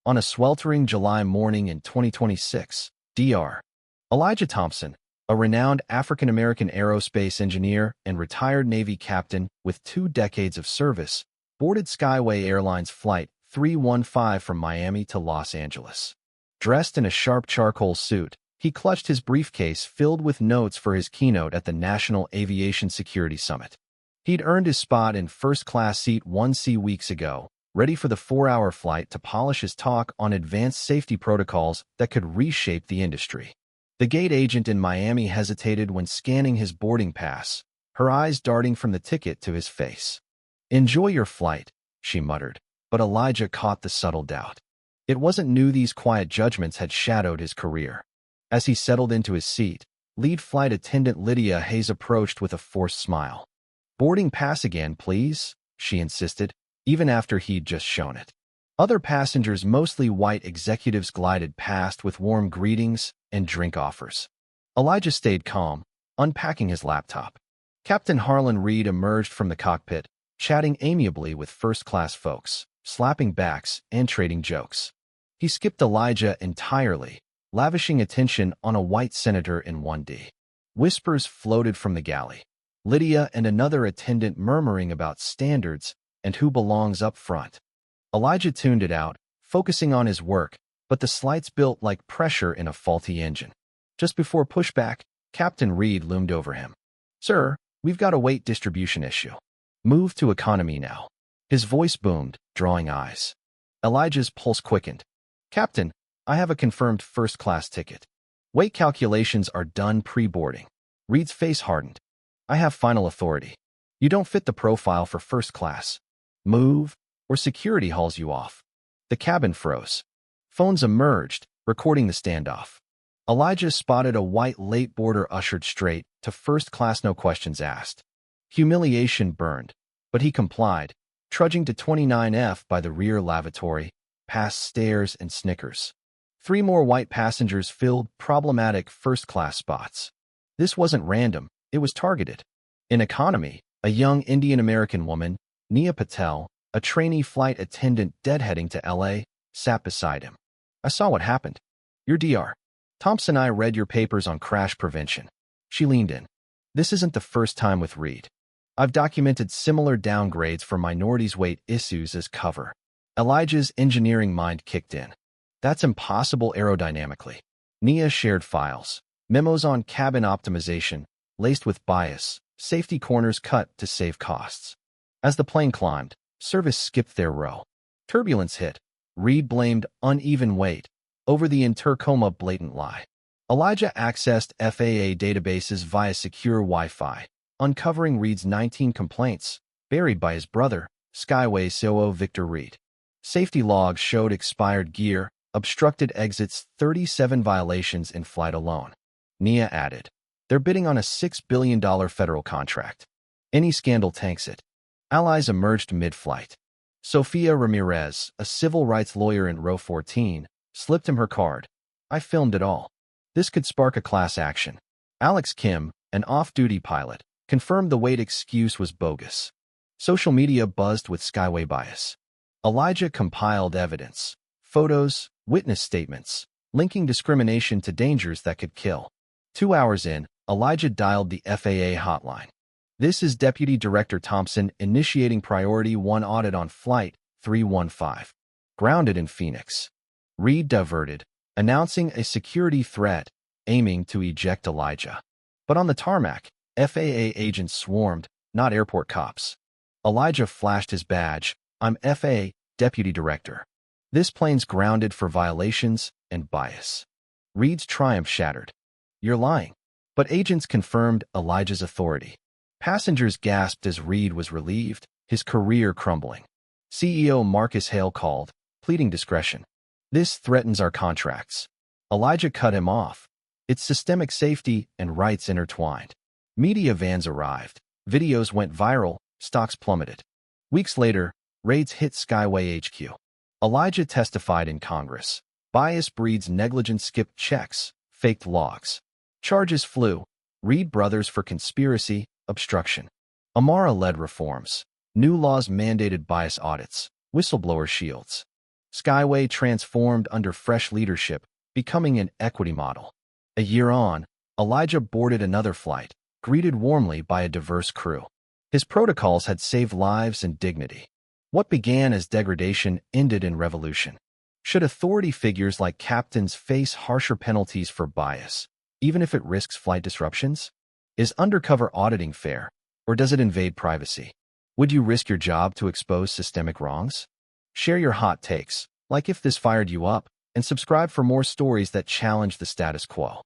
On a sweltering July morning in 2026, Dr. Elijah Thompson, a renowned African-American aerospace engineer and retired Navy captain with 2 decades of service, boarded Skyway Airlines Flight 315 from Miami to Los Angeles. Dressed in a sharp charcoal suit, he clutched his briefcase filled with notes for his keynote at the National Aviation Security Summit. He'd earned his spot in first-class seat 1C weeks ago, ready for the 4-hour flight to polish his talk on advanced safety protocols that could reshape the industry. The gate agent in Miami hesitated when scanning his boarding pass, her eyes darting from the ticket to his face. "Enjoy your flight," she muttered, but Elijah caught the subtle doubt. It wasn't new these quiet judgments had shadowed his career. As he settled into his seat, lead flight attendant Lydia Hayes approached with a forced smile. "Boarding pass again, please," she insisted, even after he'd just shown it. Other passengers, mostly white executives, glided past with warm greetings and drink offers. Elijah stayed calm, unpacking his laptop. Captain Harlan Reed emerged from the cockpit, chatting amiably with first-class folks, slapping backs and trading jokes. He skipped Elijah entirely, lavishing attention on a white senator in 1D. Whispers floated from the galley. Lydia and another attendant murmuring about standards and who belongs up front. Elijah tuned it out, focusing on his work, but the slights built like pressure in a faulty engine. Just before pushback, Captain Reed loomed over him. "Sir, we've got a weight distribution issue. Move to economy now." His voice boomed, drawing eyes. Elijah's pulse quickened. "Captain, I have a confirmed first-class ticket. Weight calculations are done pre-boarding." Reed's face hardened. "I have final authority. You don't fit the profile for first class. Move, or security hauls you off." The cabin froze. Phones emerged, recording the standoff. Elijah spotted a white late boarder ushered straight to first class, no questions asked. Humiliation burned, but he complied, trudging to 29F by the rear lavatory, past stairs and Snickers. 3 more white passengers filled problematic first-class spots. This wasn't random, it was targeted. In economy, a young Indian-American woman, Nia Patel, a trainee flight attendant deadheading to LA, sat beside him. "I saw what happened. You're Dr. Thompson. I read your papers on crash prevention." She leaned in. "This isn't the first time with Reed. I've documented similar downgrades for minorities' weight issues as cover." Elijah's engineering mind kicked in. "That's impossible aerodynamically." Nia shared files, memos on cabin optimization, laced with bias, safety corners cut to save costs. As the plane climbed, service skipped their row. Turbulence hit. Reed blamed uneven weight over the intercoma blatant lie. Elijah accessed FAA databases via secure Wi-Fi, uncovering Reed's 19 complaints, buried by his brother, Skyway COO Victor Reed. Safety logs showed expired gear, obstructed exits, 37 violations in flight alone. Nia added, "They're bidding on a $6 billion federal contract. Any scandal tanks it." Allies emerged mid-flight. Sofia Ramirez, a civil rights lawyer in row 14, slipped him her card. "I filmed it all. This could spark a class action." Alex Kim, an off-duty pilot, confirmed the weight excuse was bogus. Social media buzzed with Skyway bias. Elijah compiled evidence, photos, witness statements, linking discrimination to dangers that could kill. 2 hours in, Elijah dialed the FAA hotline. "This is Deputy Director Thompson initiating Priority 1 audit on Flight 315. Grounded in Phoenix." Reed diverted, announcing a security threat, aiming to eject Elijah. But on the tarmac, FAA agents swarmed, not airport cops. Elijah flashed his badge. "I'm FAA Deputy Director. This plane's grounded for violations and bias." Reed's triumph shattered. "You're lying." But agents confirmed Elijah's authority. Passengers gasped as Reed was relieved, his career crumbling. CEO Marcus Hale called, pleading discretion. "This threatens our contracts." Elijah cut him off. "It's systemic safety and rights intertwined." Media vans arrived. Videos went viral, stocks plummeted. Weeks later, raids hit Skyway HQ. Elijah testified in Congress. Bias breeds negligence, skipped checks, faked logs. Charges flew. Reed brothers for conspiracy, obstruction. Amara led reforms. New laws mandated bias audits, whistleblower shields. Skyway transformed under fresh leadership, becoming an equity model. A year on, Elijah boarded another flight, greeted warmly by a diverse crew. His protocols had saved lives and dignity. What began as degradation ended in revolution. Should authority figures like captains face harsher penalties for bias, even if it risks flight disruptions? Is undercover auditing fair, or does it invade privacy? Would you risk your job to expose systemic wrongs? Share your hot takes, like if this fired you up, and subscribe for more stories that challenge the status quo.